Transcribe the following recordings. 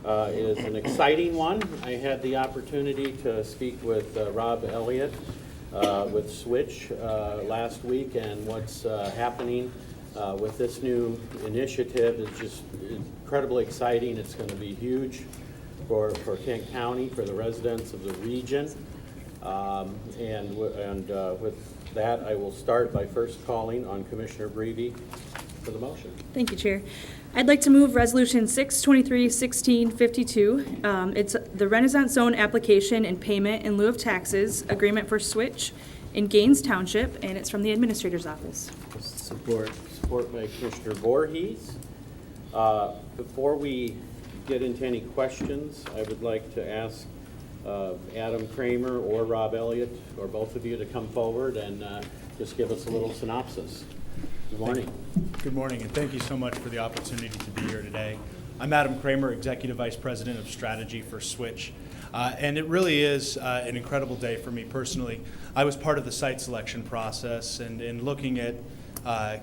is an exciting one. I had the opportunity to speak with Rob Elliott with Switch last week, and what's happening with this new initiative is just incredibly exciting. It's going to be huge for Kent County, for the residents of the region. With that, I will start by first calling on Commissioner Breedy for the motion. Thank you, Chair. I'd like to move Resolution 623-1652. It's the Renaissance Zone application and payment in lieu of taxes agreement for Switch in Gaines Township, and it's from the Administrator's Office. Support. Support by Commissioner Voorhees. Before we get into any questions, I would like to ask Adam Kramer or Rob Elliott, or both of you, to come forward and just give us a little synopsis. Good morning. Good morning, and thank you so much for the opportunity to be here today. I'm Adam Kramer, Executive Vice President of Strategy for Switch, and it really is an incredible day for me personally. I was part of the site selection process and looking at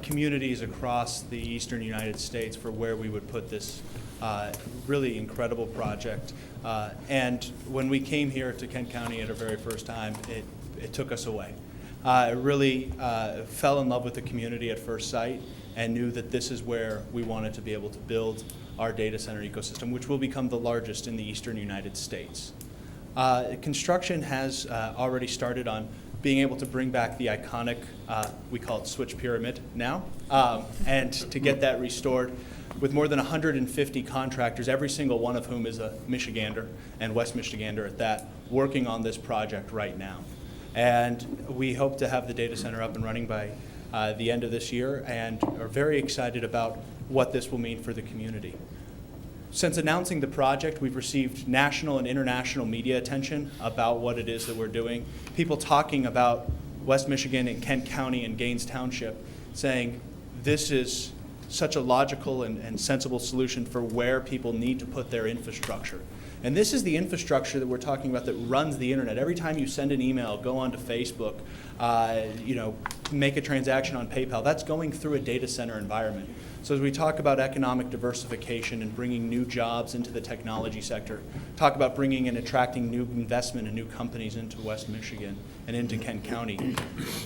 communities across the eastern United States for where we would put this really incredible project. And when we came here to Kent County at our very first time, it took us away. I really fell in love with the community at first sight and knew that this is where we wanted to be able to build our data center ecosystem, which will become the largest in the eastern United States. Construction has already started on being able to bring back the iconic, we call it Switch Pyramid now, and to get that restored with more than 150 contractors, every single one of whom is a Michigander, and West Michigander at that, working on this project right now. And we hope to have the data center up and running by the end of this year, and are very excited about what this will mean for the community. Since announcing the project, we've received national and international media attention about what it is that we're doing. People talking about West Michigan and Kent County and Gaines Township, saying this is such a logical and sensible solution for where people need to put their infrastructure. And this is the infrastructure that we're talking about that runs the internet. Every time you send an email, go onto Facebook, make a transaction on PayPal, that's going through a data center environment. So as we talk about economic diversification and bringing new jobs into the technology sector, talk about bringing and attracting new investment and new companies into West Michigan and into Kent County,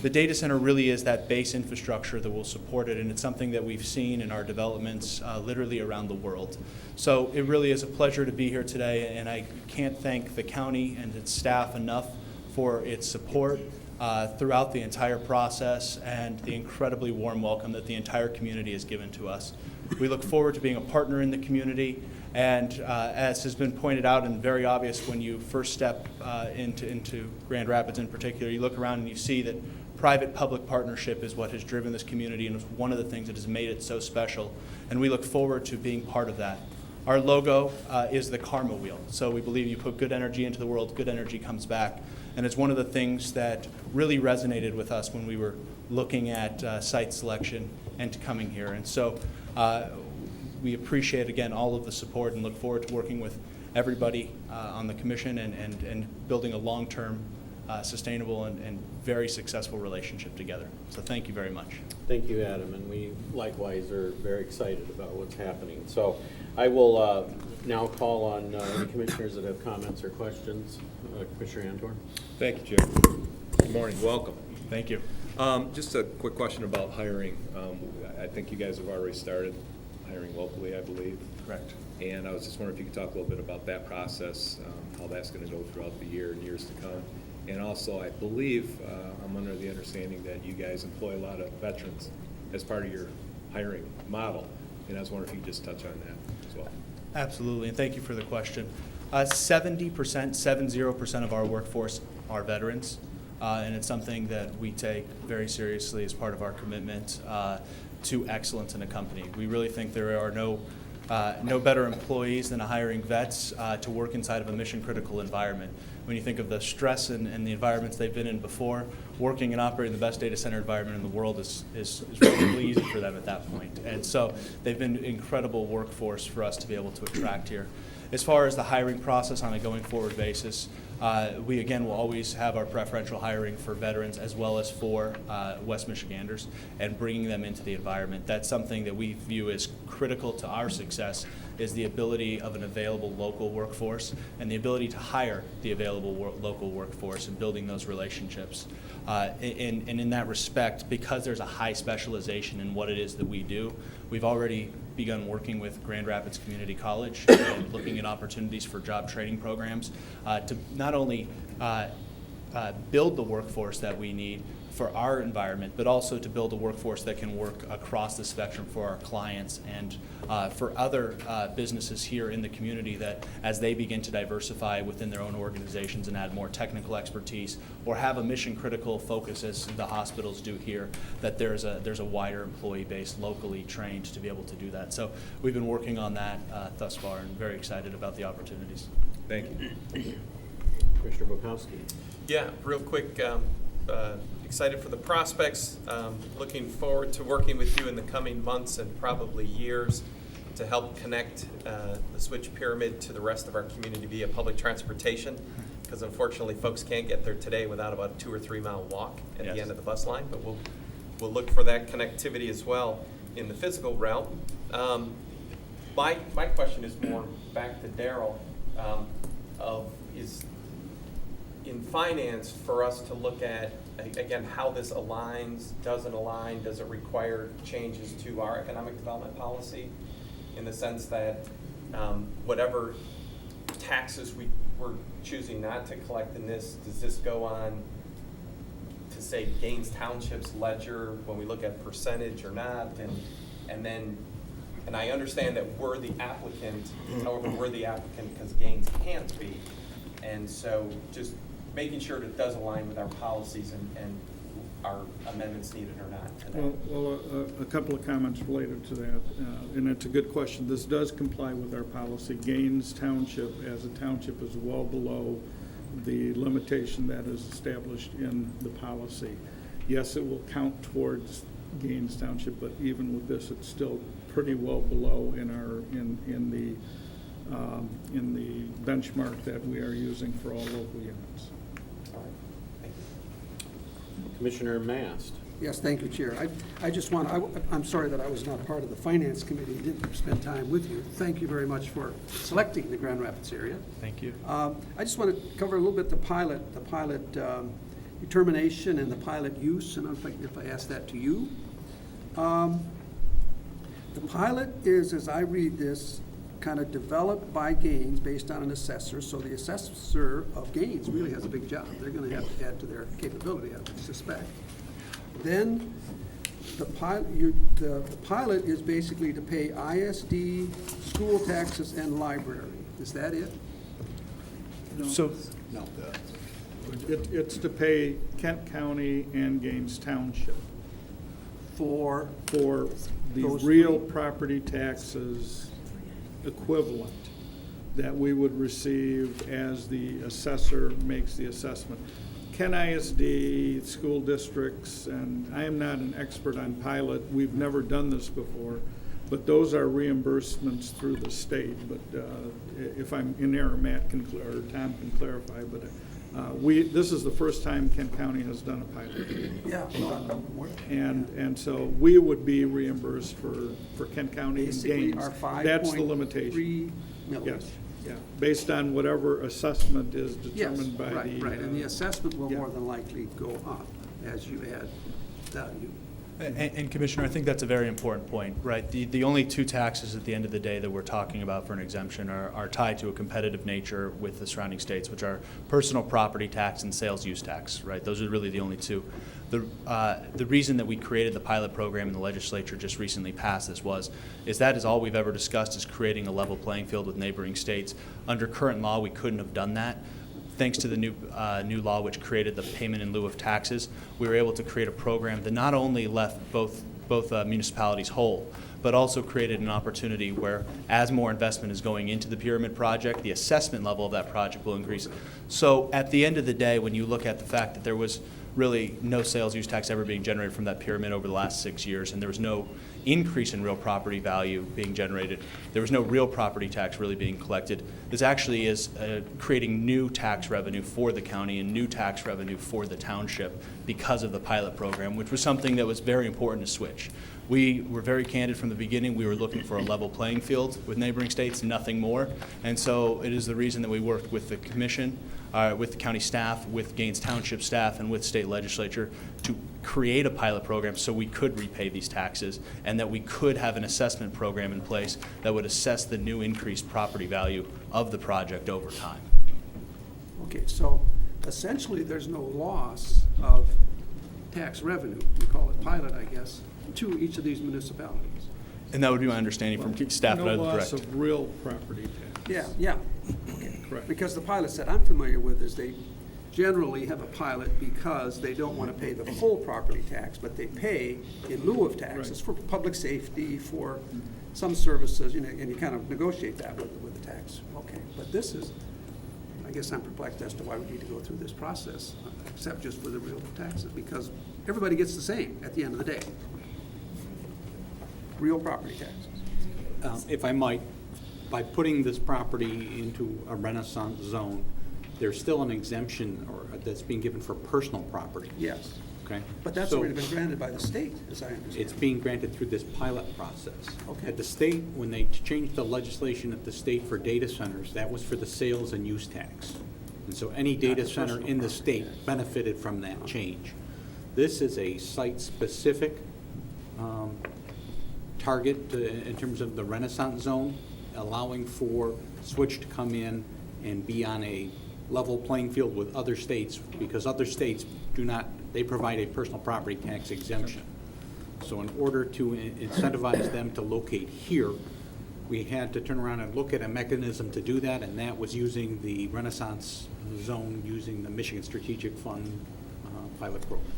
the data center really is that base infrastructure that will support it, and it's something that we've seen in our developments literally around the world. So it really is a pleasure to be here today, and I can't thank the county and its staff enough for its support throughout the entire process and the incredibly warm welcome that the entire community has given to us. We look forward to being a partner in the community, and as has been pointed out and very obvious when you first step into Grand Rapids in particular, you look around and you see that private-public partnership is what has driven this community and is one of the things that has made it so special, and we look forward to being part of that. Our logo is the karma wheel, so we believe you put good energy into the world, good energy comes back. And it's one of the things that really resonated with us when we were looking at site selection and coming here. And so we appreciate, again, all of the support and look forward to working with everybody on the commission and building a long-term, sustainable and very successful relationship together. So thank you very much. Thank you, Adam, and we likewise are very excited about what's happening. So I will now call on any commissioners that have comments or questions. Commissioner Antor. Thank you, Chair. Good morning. Welcome. Thank you. Just a quick question about hiring. I think you guys have already started hiring locally, I believe. Correct. And I was just wondering if you could talk a little bit about that process, how that's going to go throughout the year and years to come. And also, I believe, I'm under the understanding that you guys employ a lot of veterans as part of your hiring model. And I was wondering if you could just touch on that as well. Absolutely, and thank you for the question. 70% of our workforce are veterans, and it's something that we take very seriously as part of our commitment to excellence in a company. We really think there are no better employees than hiring vets to work inside of a mission-critical environment. When you think of the stress and the environments they've been in before, working and operating the best data center environment in the world is relatively easy for them at that point. And so they've been an incredible workforce for us to be able to attract here. As far as the hiring process on a going forward basis, we again will always have our preferential hiring for veterans as well as for West Michiganders and bringing them into the environment. That's something that we view as critical to our success is the ability of an available local workforce and the ability to hire the available local workforce and building those relationships. And in that respect, because there's a high specialization in what it is that we do, we've already begun working with Grand Rapids Community College and looking at opportunities for job training programs to not only build the workforce that we need for our environment, but also to build a workforce that can work across the spectrum for our clients and for other businesses here in the community that as they begin to diversify within their own organizations and add more technical expertise or have a mission critical focus as the hospitals do here, that there's a wider employee base locally trained to be able to do that. So we've been working on that thus far and very excited about the opportunities. Thank you. Commissioner Bukowski. Yeah, real quick, excited for the prospects, looking forward to working with you in the coming months and probably years to help connect the Switch Pyramid to the rest of our community via public transportation, because unfortunately folks can't get there today without about a 2 or 3 mile walk at the end of the bus line, but we'll look for that connectivity as well in the physical realm. My question is more back to Daryl, is in finance for us to look at, again, how this aligns, doesn't align, does it require changes to our economic development policy in the sense that whatever taxes we're choosing not to collect in this, does this go on to say Gaines Township's ledger when we look at percentage or not? And I understand that we're the applicant, however, we're the applicant because Gaines can't be. And so just making sure that it does align with our policies and our amendments needed or not to that. Well, a couple of comments related to that, and it's a good question. This does comply with our policy. Gaines Township as a township is well below the limitation that is established in the policy. Yes, it will count towards Gaines Township, but even with this, it's still pretty well below in the benchmark that we are using for all local units. All right. Thank you. Commissioner Mast. Yes, thank you, Chair. I just want, I'm sorry that I was not part of the Finance Committee, didn't spend time with you. Thank you very much for selecting the Grand Rapids area. Thank you. I just want to cover a little bit the pilot determination and the pilot use, and if I ask that to you. The pilot is, as I read this, kind of developed by Gaines based on an assessor, so the assessor of Gaines really has a big job. They're going to have to add to their capability, I would suspect. Then the pilot is basically to pay ISD, school taxes, and library. Is that it? So, It's to pay Kent County and Gaines Township For the those real three. property taxes equivalent that we would receive as the assessor makes the assessment. Kent ISD, school districts, and I am not an expert on pilot. We've never done this before, but those are reimbursements through the state. But if I'm in error, Matt can, or Tom can clarify, but this is the first time Kent County has done a pilot. Yeah. And so we would be reimbursed for Kent County and Basically, Gaines. our 5.3 That's the limitation. millage. Yes, yeah, based on whatever assessment is Yes, determined by the. right, and the assessment will yeah. more than likely go up as you add value. and Commissioner, I think that's a very important point, right? The only two taxes at the end of the day that we're talking about for an exemption are tied to a competitive nature with the surrounding states, which are personal property tax and sales use tax, right? Those are really the only two. The reason that we created the pilot program and the legislature just recently passed this is that is all we've ever discussed is creating a level playing field with neighboring states. Under current law, we couldn't have done that. Thanks to the new law which created the payment in lieu of taxes, we were able to create a program that not only left both municipalities whole, but also created an opportunity where as more investment is going into the pyramid project, the assessment level of that project will increase. So at the end of the day, when you look at the fact that there was really no sales use tax ever being generated from that pyramid over the last 6 years, and there was no increase in real property value being generated, there was no real property tax really being collected. This actually is creating new tax revenue for the county and new tax revenue for the township because of the pilot program, which was something that was very important to Switch. We were very candid from the beginning. We were looking for a level playing field with neighboring states, nothing more. And so it is the reason that we worked with the commission, with the county staff, with Gaines Township staff, and with state legislature to create a pilot program so we could repay these taxes and that we could have an assessment program in place that would assess the new increased property value of the project over time. Okay, so essentially, there's no loss of tax revenue, we call it pilot, I guess, to each of these municipalities. And that would be my understanding from staff that I No would loss direct. of real property tax. Yeah. Correct. Because the pilots that I'm familiar with is they generally have a pilot because they don't want to pay the full property tax, but they pay in lieu of taxes for public safety, for some services, and you kind of negotiate that with the tax. Okay, but this is, I guess I'm perplexed as to why we need to go through this process, except just for the real taxes, because everybody gets the same at the end of the day. Real property taxes. If I might, by putting this property into a Renaissance zone, there's still an exemption that's being given for personal property. Yes, Okay? but that's So already been granted by the state, as I understand. it's being granted through this pilot process. Okay. At the state, when they changed the legislation at the state for data centers, that was for the sales and use tax. And so any data the center personal in the property state tax. benefited from that change. This is a site-specific target in terms of the Renaissance zone, allowing for Switch to come in and be on a level playing field with other states, because other states do not, they provide a personal property tax exemption. So in order to incentivize them to locate here, we had to turn around and look at a mechanism to do that, and that was using the Renaissance zone, using the Michigan Strategic Fund pilot program.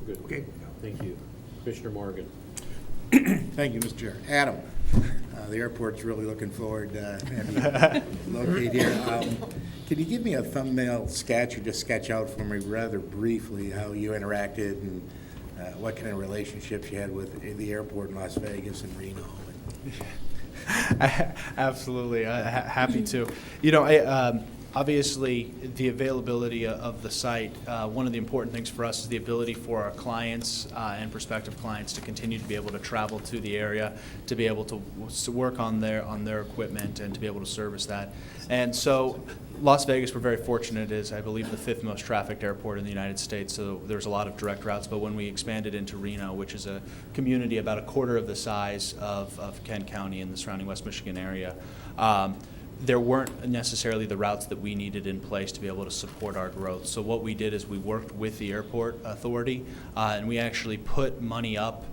Good. Okay. Thank you. Commissioner Morgan. Thank you, Mr. Chair. Adam, the airport's really looking forward to having you locate here. Can you give me a thumbnail sketch, or just sketch out for me rather briefly how you interacted and what kind of relationships you had with the airport in Las Vegas and Reno? Absolutely, happy to. You know, obviously, the availability of the site, one of the important things for us is the ability for our clients and prospective clients to continue to be able to travel to the area, to be able to work on their equipment and to be able to service that. And so Las Vegas, we're very fortunate, is, I believe, the 5th most trafficked airport in the United States, so there's a lot of direct routes. But when we expanded into Reno, which is a community about a quarter of the size of Kent County and the surrounding West Michigan area, there weren't necessarily the routes that we needed in place to be able to support our growth. So what we did is we worked with the airport authority, and we actually put money up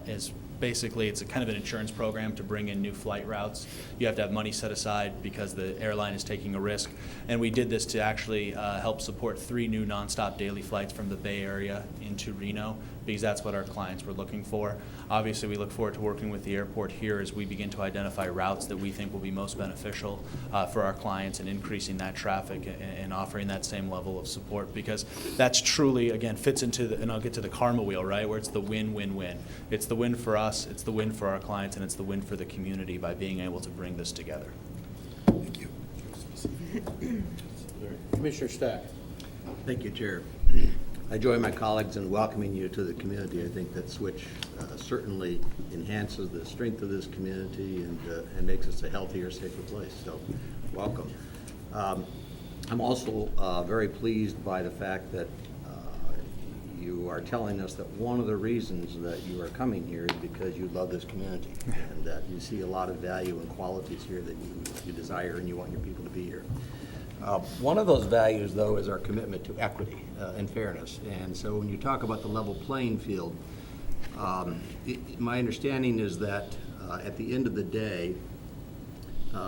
as basically it's a kind of an insurance program to bring in new flight routes. You have to have money set aside because the airline is taking a risk. And we did this to actually help support 3 new nonstop daily flights from the Bay Area into Reno, because that's what our clients were looking for. Obviously, we look forward to working with the airport here as we begin to identify routes that we think will be most beneficial for our clients and increasing that traffic and offering that same level of support, because that's truly, again, fits into the, and I'll get to the karma wheel, right, where it's the win-win-win. It's the win for us, it's the win for our clients, and it's the win for the community by being able to bring this together. Thank you. Commissioner Stack. Thank you, Chair. I join my colleagues in welcoming you to the community. I think that Switch certainly enhances the strength of this community and makes us a healthier, safer place. So, welcome. I'm also very pleased by the fact that you are telling us that one of the reasons that you are coming here is because you love this community and that you see a lot of value and qualities here that you desire and you want your people to be here. One of those values, though, is our commitment to equity and fairness. And so when you talk about the level playing field, my understanding is that at the end of the day,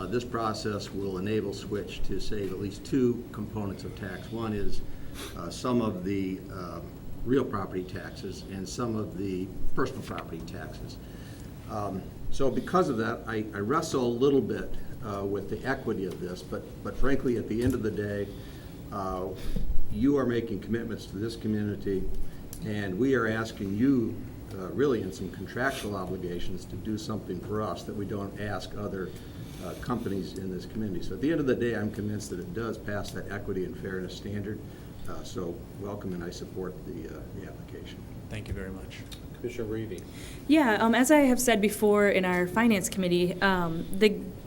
this process will enable Switch to save at least 2 components of tax. One is some of the real property taxes and some of the personal property taxes. So because of that, I wrestle a little bit with the equity of this, but frankly, at the end of the day, you are making commitments to this community, and we are asking you, really in some contractual obligations, to do something for us that we don't ask other companies in this community. So at the end of the day, I'm convinced that it does pass that equity and fairness standard. So welcome, and I support the application. Thank you very much. Commissioner Reavy. Yeah, as I have said before in our finance committee,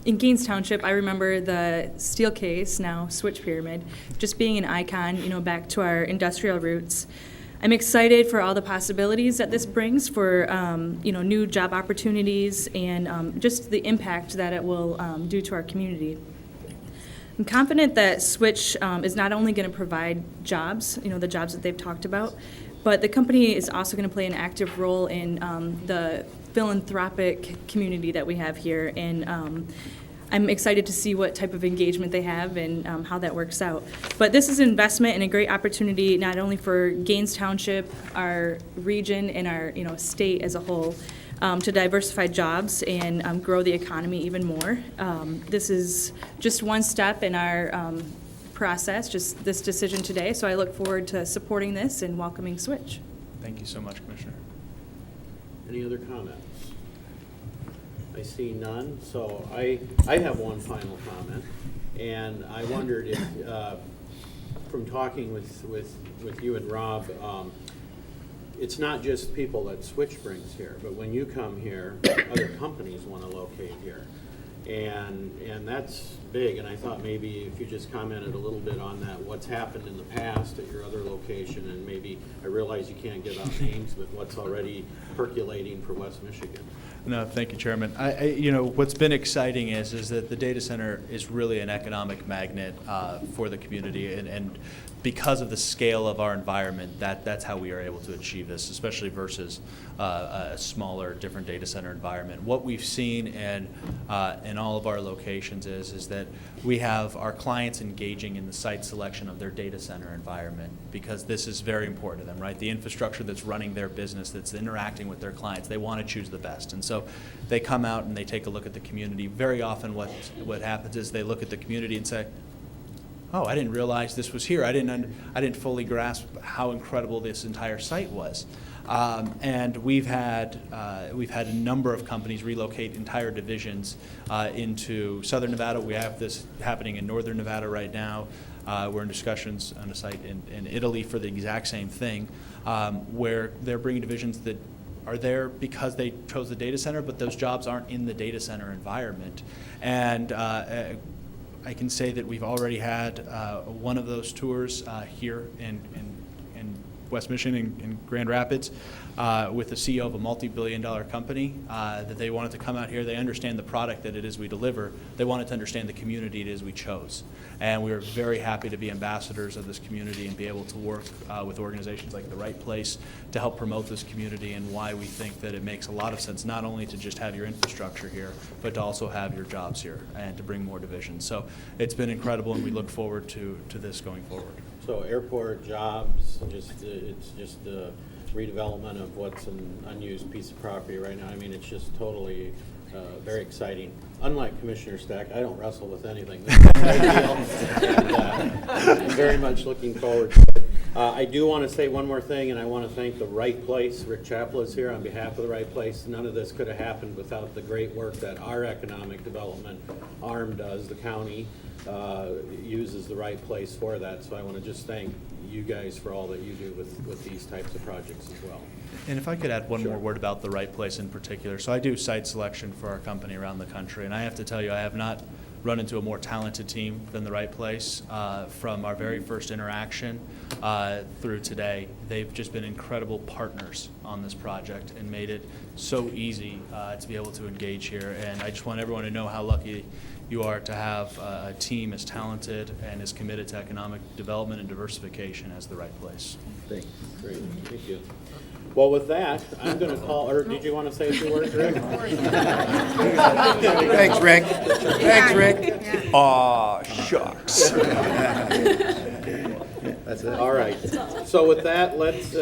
in Gaines Township, I remember the steel case, now switch pyramid, just being an icon, back to our industrial roots. I'm excited for all the possibilities that this brings for, new job opportunities and just the impact that it will do to our community. I'm confident that Switch is not only going to provide jobs, the jobs that they've talked about, but the company is also going to play an active role in the philanthropic community that we have here. And I'm excited to see what type of engagement they have and how that works out. But this is an investment and a great opportunity not only for Gaines Township, our region, and our state as a whole, to diversify jobs and grow the economy even more. This is just one step in our process, just this decision today. So I look forward to supporting this and welcoming Switch. Thank you so much, Commissioner. Any other comments? I see none, so I have one final comment, and I wondered if, from talking with you and Rob, it's not just people that Switch brings here, but when you come here, other companies want to locate here. And that's big, and I thought maybe if you just commented a little bit on that, what's happened in the past at your other location, and maybe, I realize you can't give out names, but what's already percolating for West Michigan. No, thank you, Chairman. What's been exciting is that the data center is really an economic magnet for the community, and because of the scale of our environment, that's how we are able to achieve this, especially versus a smaller, different data center environment. What we've seen in all of our locations is that we have our clients engaging in the site selection of their data center environment, because this is very important to them, right? The infrastructure that's running their business, that's interacting with their clients, they want to choose the best. And so they come out and they take a look at the community. Very often what happens is they look at the community and say, oh, I didn't realize this was here. I didn't fully grasp how incredible this entire site was. And we've had a number of companies relocate entire divisions into Southern Nevada. We have this happening in Northern Nevada right now. We're in discussions on a site in Italy for the exact same thing, where they're bringing divisions that are there because they chose the data center, but those jobs aren't in the data center environment. And I can say that we've already had one of those tours here in West Michigan, in Grand Rapids, with the CEO of a multi-billion-dollar company, that they wanted to come out here. They understand the product that it is we deliver. They wanted to understand the community it is we chose. And we were very happy to be ambassadors of this community and be able to work with organizations like The Right Place to help promote this community, and why we think that it makes a lot of sense not only to just have your infrastructure here, but to also have your jobs here and to bring more divisions. So it's been incredible, and we look forward to this going forward. So airport jobs, it's just the redevelopment of what's an unused piece of property right now. I mean, it's just totally very exciting. Unlike Commissioner Stack, I don't wrestle with anything. This is a big deal, and I'm very much looking forward to it. I do want to say one more thing, and I want to thank The Right Place. Rick Chappell is here on behalf of The Right Place. None of this could have happened without the great work that our economic development arm does. The county uses The Right Place for that, so I want to just thank you guys for all that you do with these types of projects as well. And if I could add one Sure. more word about The Right Place in particular. So I do site selection for our company around the country, and I have to tell you, I have not run into a more talented team than The Right Place. From our very first interaction through today, they've just been incredible partners on this project and made it so easy to be able to engage here. And I just want everyone to know how lucky you are to have a team as talented and as committed to economic development and diversification as The Right Place. Great, thank you. Well, with that, I'm going to call, or did you want to say a few words, Rick? Thanks, Rick. Thanks, Rick. Aw, shucks. That's it. All right. So with that, let's